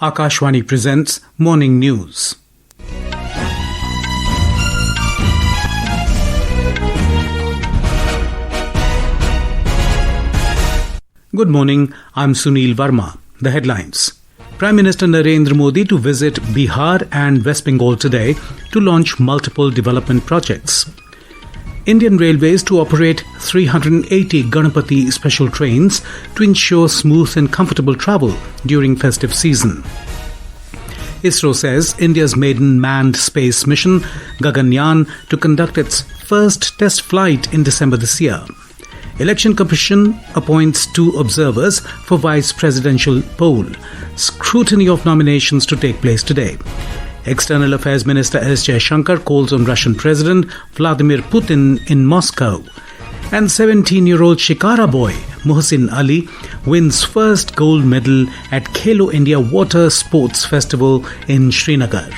Akashvani presents Morning News. Good morning, I'm Sunil Verma. The headlines. Prime Minister Narendra Modi to visit Bihar and West Bengal today to launch multiple development projects. Indian Railways to operate 380 Ganpati Special trains to ensure smooth and comfortable travel during festive season. ISRO says India's maiden manned space mission, Gaganyaan, to conduct its first test flight in December this year. Election Commission appoints 2 observers for vice presidential poll. Scrutiny of nominations to take place today. External Affairs Minister Jaishankar calls on Russian President Vladimir Putin in Moscow. And 17-year-old Shikara boy Mohsin Ali wins first gold medal at Khelo India Water Sports Festival in Srinagar.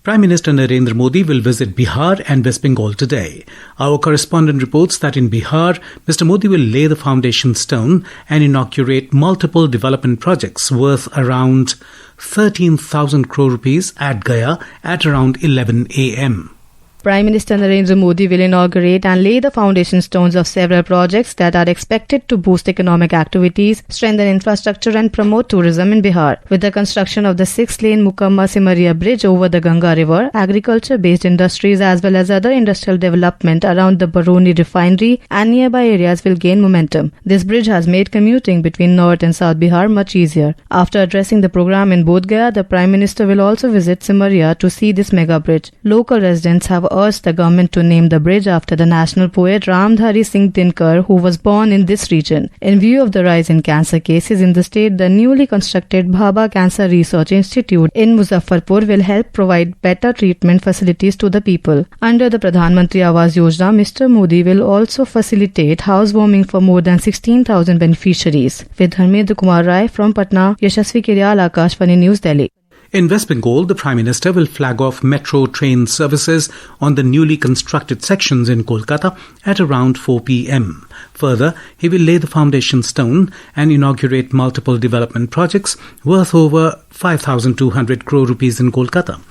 Prime Minister Narendra Modi will visit Bihar and West Bengal today. Our correspondent reports that in Bihar, Mr. Modi will lay the foundation stone and inaugurate multiple development projects worth around 13,000 crore rupees at Gaya at around 11 a.m. Prime Minister Narendra Modi will inaugurate and lay the foundation stones of several projects that are expected to boost economic activities, strengthen infrastructure and promote tourism in Bihar. With the construction of the 6-lane Mukamma-Simariya bridge over the Ganga river, agriculture-based industries as well as other industrial development around the Baroni refinery and nearby areas will gain momentum. This bridge has made commuting between North and South Bihar much easier. After addressing the program in Bodh Gaya, the Prime Minister will also visit Simariya to see this mega bridge. Local residents have urged the government to name the bridge after the national poet Ramdhari Singh Dinkar, who was born in this region. In view of the rise in cancer cases in the state, the newly constructed Bhabha Cancer Research Institute in Muzaffarpur will help provide better treatment facilities to the people. Under the Pradhan Mantri Awas Yojana, Mr. Modi will also facilitate housewarming for more than 16,000 beneficiaries. With Dharmendra Kumar Rai from Patna, Yashasvi Kiryal, Akashvani News, Delhi. In West Bengal, the Prime Minister will flag off metro train services on the newly constructed sections in Kolkata at around 4 p.m. Further, he will lay the foundation stone and inaugurate multiple development projects worth over 5,200 crore rupees in Kolkata.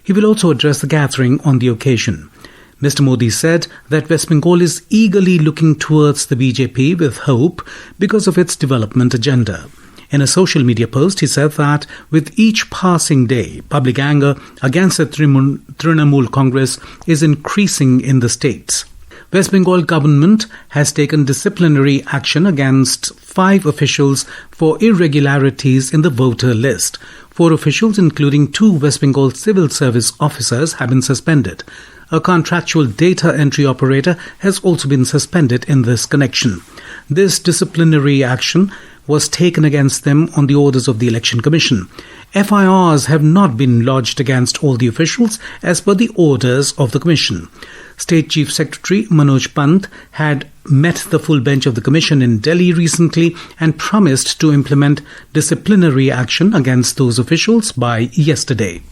He will also address the gathering on the occasion. Mr. Modi said that West Bengal is eagerly looking towards the BJP with hope because of its development agenda. In a social media post, he said that with each passing day, public anger against the Trinamool Congress is increasing in the states. West Bengal government has taken disciplinary action against 5 officials for irregularities in the voter list. 4 officials, including 2 West Bengal civil service officers, have been suspended. A contractual data entry operator has also been suspended in this connection. This disciplinary action was taken against them on the orders of the Election Commission. FIRs have not been lodged against all the officials as per the orders of the Commission. State Chief Secretary Manoj Pant had met the full bench of the Commission in Delhi recently and promised to implement disciplinary action against those officials by yesterday.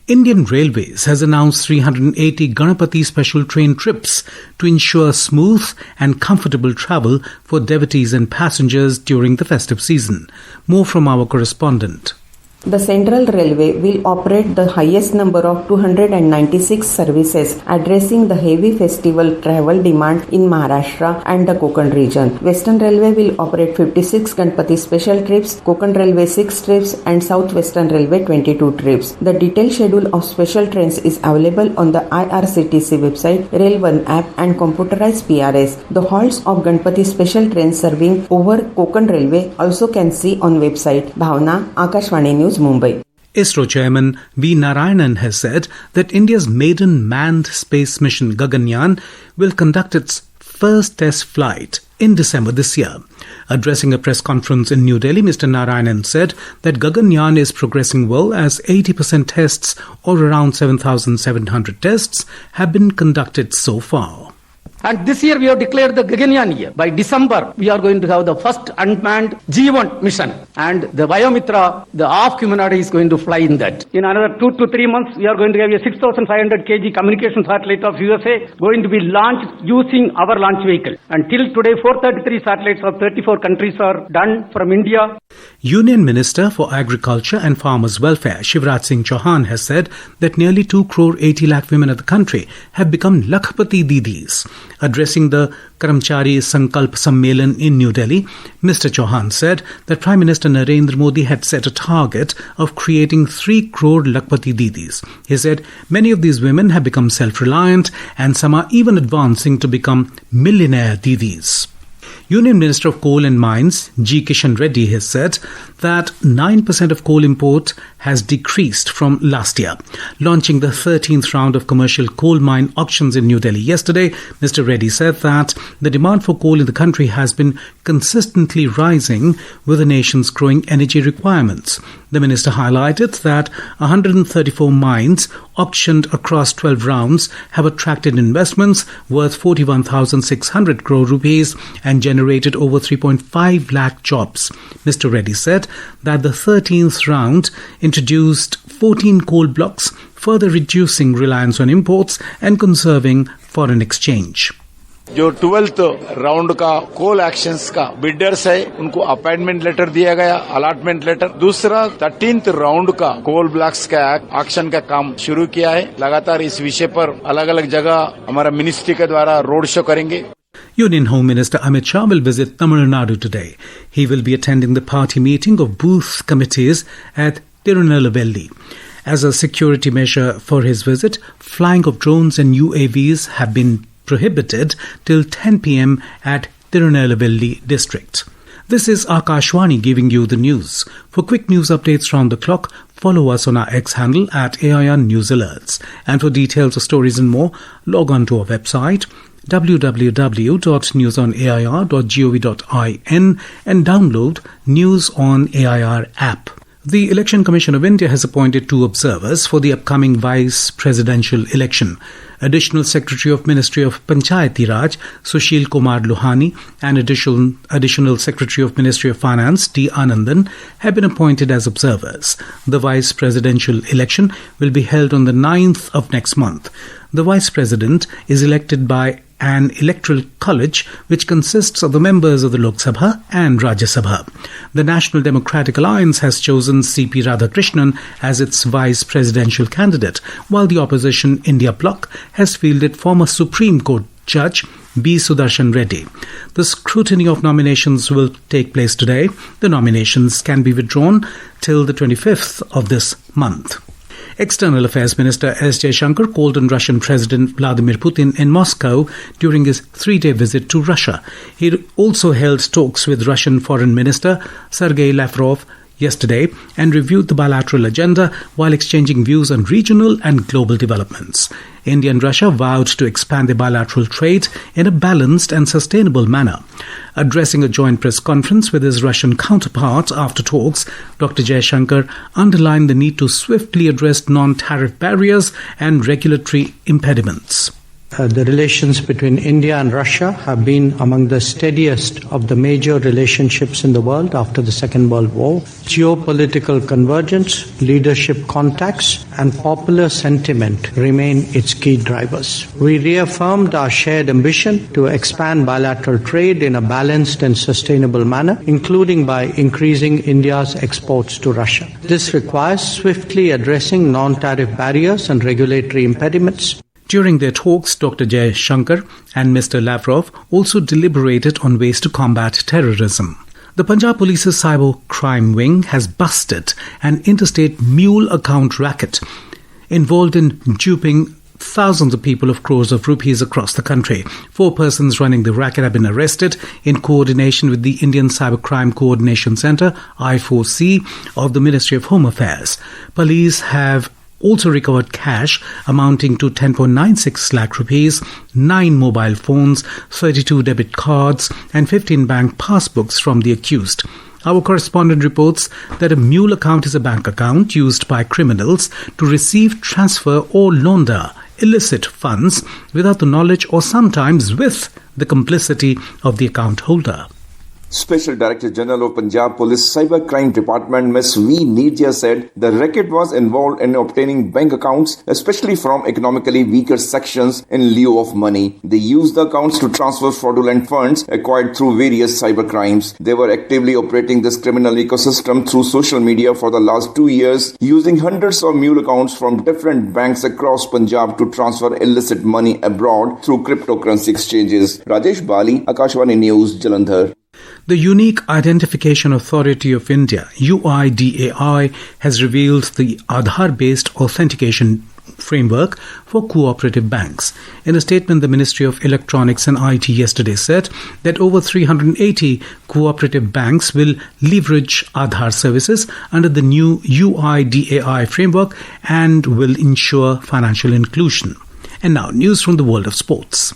Indian Railways has announced 380 Ganpati Special train trips to ensure smooth and comfortable travel for devotees and passengers during the festive season. More from our correspondent. The Central Railway will operate the highest number of 296 services addressing the heavy festival travel demand in Maharashtra and the Konkan region. Western Railway will operate 56 Ganpati special trips, Konkan Railway 6 trips and South Western Railway 22 trips. The detailed schedule of special trains is available on the IRCTC website, Rail 1 app and computerized PRS. The halts of Ganpati special trains serving over Konkan Railway also can see on website. Bhavna, Akashvani News, Mumbai. ISRO Chairman V. Narayanan has said that India's maiden manned space mission Gaganyaan will conduct its first test flight in December this year. Addressing a press conference in New Delhi, Mr. Narayanan said that Gaganyaan is progressing well as 80% tests or around 7,700 tests have been conducted so far. And this year we have declared the Gaganyaan year. By December, we are going to have the first unmanned G1 mission. And the Biomitra, the half humanoid is going to fly in that. In another 2 to 3 months, we are going to have a 6,500 kg communication satellite of USA going to be launched using our launch vehicle. Until today, 433 satellites of 34 countries are done from India. Union Minister for Agriculture and Farmers' Welfare, Shivraj Singh Chauhan, has said that nearly 2 crore 80 lakh women of the country have become Lakhpati Didis. Addressing the Karamchari Sankalp Sammelan in New Delhi, Mr. Chauhan said that Prime Minister Narendra Modi had set a target of creating 3 crore Lakhpati Didis. He said many of these women have become self-reliant and some are even advancing to become millionaire Didis. Union Minister of Coal and Mines, G. Kishan Reddy, has said that 9% of coal import has decreased from last year. Launching the 13th round of commercial coal mine auctions in New Delhi yesterday, Mr. Reddy said that the demand for coal in the country has been consistently rising with the nation's growing energy requirements. The minister highlighted that 134 mines auctioned across 12 rounds have attracted investments worth 41,600 crore rupees and generated over 3.5 lakh jobs. Mr. Reddy said that the 13th round introduced 14 coal blocks, further reducing reliance on imports and conserving foreign exchange. जो 12th round का कोल actions का builders है उनको appointment letter दिया गया, allotment letter. दूसरा 13th round का coal blocks का एक्शन का काम शुरू किया है. लगातार इस विषय पर अलग अलग जगह हमारा मिनिस्ट्री के द्वारा रोड शो करेंगे. Union Home Minister Amit Shah will visit Tamil Nadu today. He will be attending the party meeting of booth committees at Tirunelveli. As a security measure for his visit, flying of drones and UAVs have been prohibited till 10 p.m. at Tirunelveli district. This is Akashwani giving you the news. For quick news updates round the clock, follow us on our X handle at AIR News Alerts. And for details of stories and more, log on to our website www.newsonair.gov.in and download News on AIR app. The Election Commission of India has appointed 2 observers for the upcoming vice presidential election. Additional Secretary of Ministry of Panchayati Raj, Sushil Kumar Lohani, and Additional Secretary of Ministry of Finance, T. Anandan, have been appointed as observers. The vice presidential election will be held on the 9th of next month. The vice president is elected by an electoral college which consists of the members of the Lok Sabha and Rajya Sabha. The National Democratic Alliance has chosen C.P. Radhakrishnan as its vice presidential candidate, while the opposition India Bloc has fielded former Supreme Court Judge B. Sudarshan Reddy. The scrutiny of nominations will take place today. The nominations can be withdrawn till the 25th of this month. External Affairs Minister S. Jaishankar called on Russian President Vladimir Putin in Moscow during his 3-day visit to Russia. He also held talks with Russian Foreign Minister Sergei Lavrov yesterday and reviewed the bilateral agenda while exchanging views on regional and global developments. India and Russia vowed to expand their bilateral trade in a balanced and sustainable manner. Addressing a joint press conference with his Russian counterpart after talks, Dr. Jaishankar underlined the need to swiftly address non-tariff barriers and regulatory impediments. The relations between India and Russia have been among the steadiest of the major relationships in the world after the Second World War. Geopolitical convergence, leadership contacts, and popular sentiment remain its key drivers. We reaffirmed our shared ambition to expand bilateral trade in a balanced and sustainable manner, including by increasing India's exports to Russia. This requires swiftly addressing non-tariff barriers and regulatory impediments. During their talks, Dr. Jaishankar and Mr. Lavrov also deliberated on ways to combat terrorism. The Punjab Police's cyber crime wing has busted an interstate mule account racket involved in duping thousands of people of crores of rupees across the country. 4 persons running the racket have been arrested in coordination with the Indian Cybercrime Coordination Centre, I4C, of the Ministry of Home Affairs. Police have also recovered cash amounting to 10.96 lakh rupees, 9 mobile phones, 32 debit cards and 15 bank passbooks from the accused. Our correspondent reports that a mule account is a bank account used by criminals to receive, transfer or launder illicit funds without the knowledge or sometimes with the complicity of the account holder. Special Director General of Punjab Police Cyber Crime Department Ms. V. Nirja said the racket was involved in obtaining bank accounts, especially from economically weaker sections, in lieu of money. They used the accounts to transfer fraudulent funds acquired through various cyber crimes. They were actively operating this criminal ecosystem through social media for the last 2 years, using hundreds of mule accounts from different banks across Punjab to transfer illicit money abroad through cryptocurrency exchanges. Rajesh Bali, Akashvani News, Jalandhar. The Unique Identification Authority of India, UIDAI, has revealed the Aadhaar-based authentication framework for cooperative banks. In a statement, the Ministry of Electronics and IT yesterday said that over 380 cooperative banks will leverage Aadhaar services under the new UIDAI framework and will ensure financial inclusion. And now, news from the world of sports.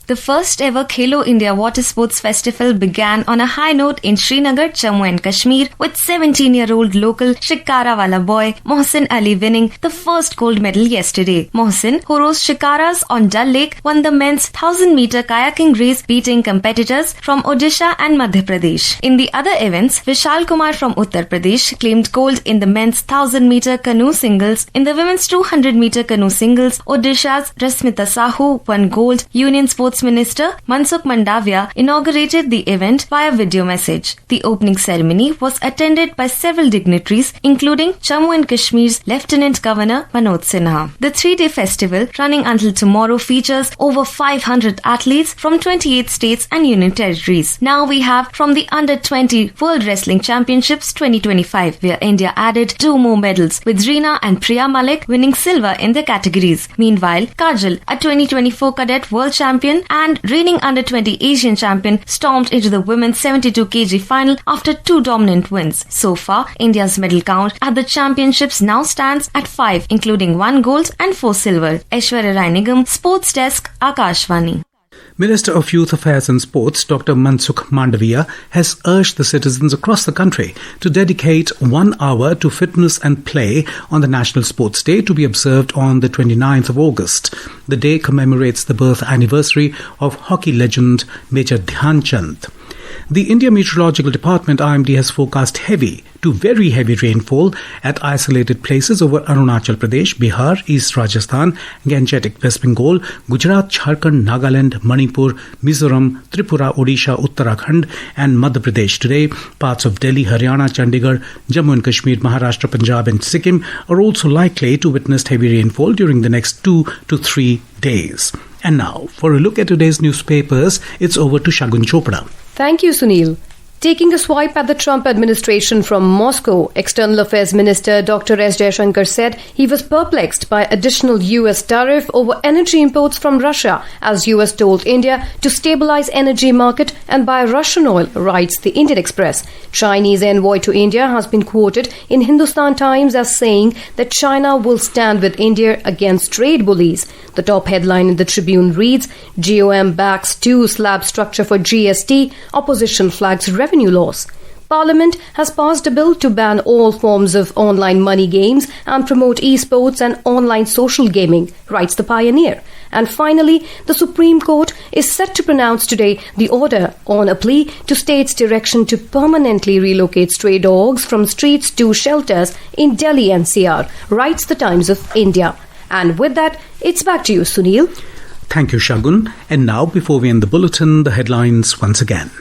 The first ever Khelo India Water Sports Festival began on a high note in Srinagar, Jammu and Kashmir, with 17-year-old local Shikara wala boy Mohsin Ali winning the first gold medal yesterday. Mohsin, who rose Shikaras on Dal Lake, won the men's 1000-meter kayaking race, beating competitors from Odisha and Madhya Pradesh. In the other events, Vishal Kumar from Uttar Pradesh claimed gold in the men's 1000-meter canoe singles. In the women's 200-meter canoe singles, Odisha's Rasmita Sahu won gold. Union Sports Minister Mansukh Mandavia inaugurated the event via video message. The opening ceremony was attended by several dignitaries, including Jammu and Kashmir's Lieutenant Governor Manoj Sinha. The 3-day festival, running until tomorrow, features over 500 athletes from 28 states and union territories. Now we have from the Under-20 World Wrestling Championships 2025, where India added 2 more medals, with Reena and Priya Malik winning silver in their categories. Meanwhile, Kajal, a 2024 cadet world champion and reigning Under-20 Asian champion, stormed into the women's 72 kg final after 2 dominant wins. So far, India's medal count at the championships now stands at 5, including 1 gold and 4 silver. Aishwarya Rai Nigam, Sports Desk, Akashvani. Minister of Youth Affairs and Sports, Dr. Mansukh Mandavia, has urged the citizens across the country to dedicate 1 hour to fitness and play on the National Sports Day, to be observed on the 29th of August. The day commemorates the birth anniversary of hockey legend Major Dhyan Chand. The India Meteorological Department, IMD, has forecast heavy to very heavy rainfall at isolated places over Arunachal Pradesh, Bihar, East Rajasthan, Gangetic West Bengal, Gujarat, Jharkhand, Nagaland, Manipur, Mizoram, Tripura, Odisha, Uttarakhand and Madhya Pradesh today. Parts of Delhi, Haryana, Chandigarh, Jammu and Kashmir, Maharashtra, Punjab and Sikkim are also likely to witness heavy rainfall during the next 2 to 3 days. And now, for a look at today's newspapers, it's over to Shagun Chopra. Thank you, Sunil. Taking a swipe at the Trump administration from Moscow, External Affairs Minister Dr. S. Jaishankar said he was perplexed by additional U.S. tariff over energy imports from Russia, as U.S. told India to stabilize energy market and buy Russian oil, writes the Indian Express. Chinese envoy to India has been quoted in Hindustan Times as saying that China will stand with India against trade bullies. The top headline in the Tribune reads, GOM backs 2 slab structure for GST, opposition flags revenue loss. Parliament has passed a bill to ban all forms of online money games and promote esports and online social gaming, writes the Pioneer. And finally, the Supreme Court is set to pronounce today the order on a plea to state's direction to permanently relocate stray dogs from streets to shelters in Delhi NCR, writes the Times of India. And with that, it's back to you, Sunil. Thank you, Shagun. And now, before we end the bulletin, the headlines once again.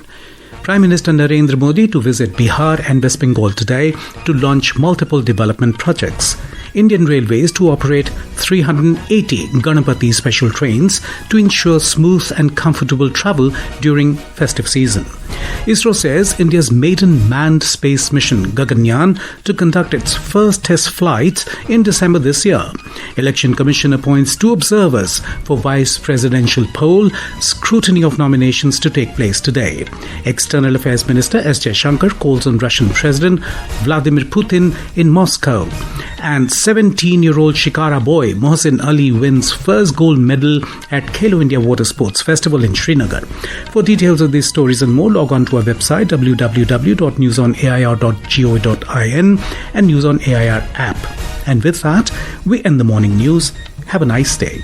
Prime Minister Narendra Modi to visit Bihar and West Bengal today to launch multiple development projects. Indian Railways to operate 380 Ganpati Special trains to ensure smooth and comfortable travel during festive season. ISRO says India's maiden manned space mission Gaganyaan to conduct its first test flight in December this year. Election Commission appoints 2 observers for vice presidential poll. Scrutiny of nominations to take place today. External Affairs Minister S. Jaishankar calls on Russian President Vladimir Putin in Moscow. And 17-year-old Shikara boy Mohsin Ali wins first gold medal at Khelo India Water Sports Festival in Srinagar. For details of these stories and more, log on to our website www.newsonair.go.in and News on AIR app. And with that, we end the morning news. Have a nice day.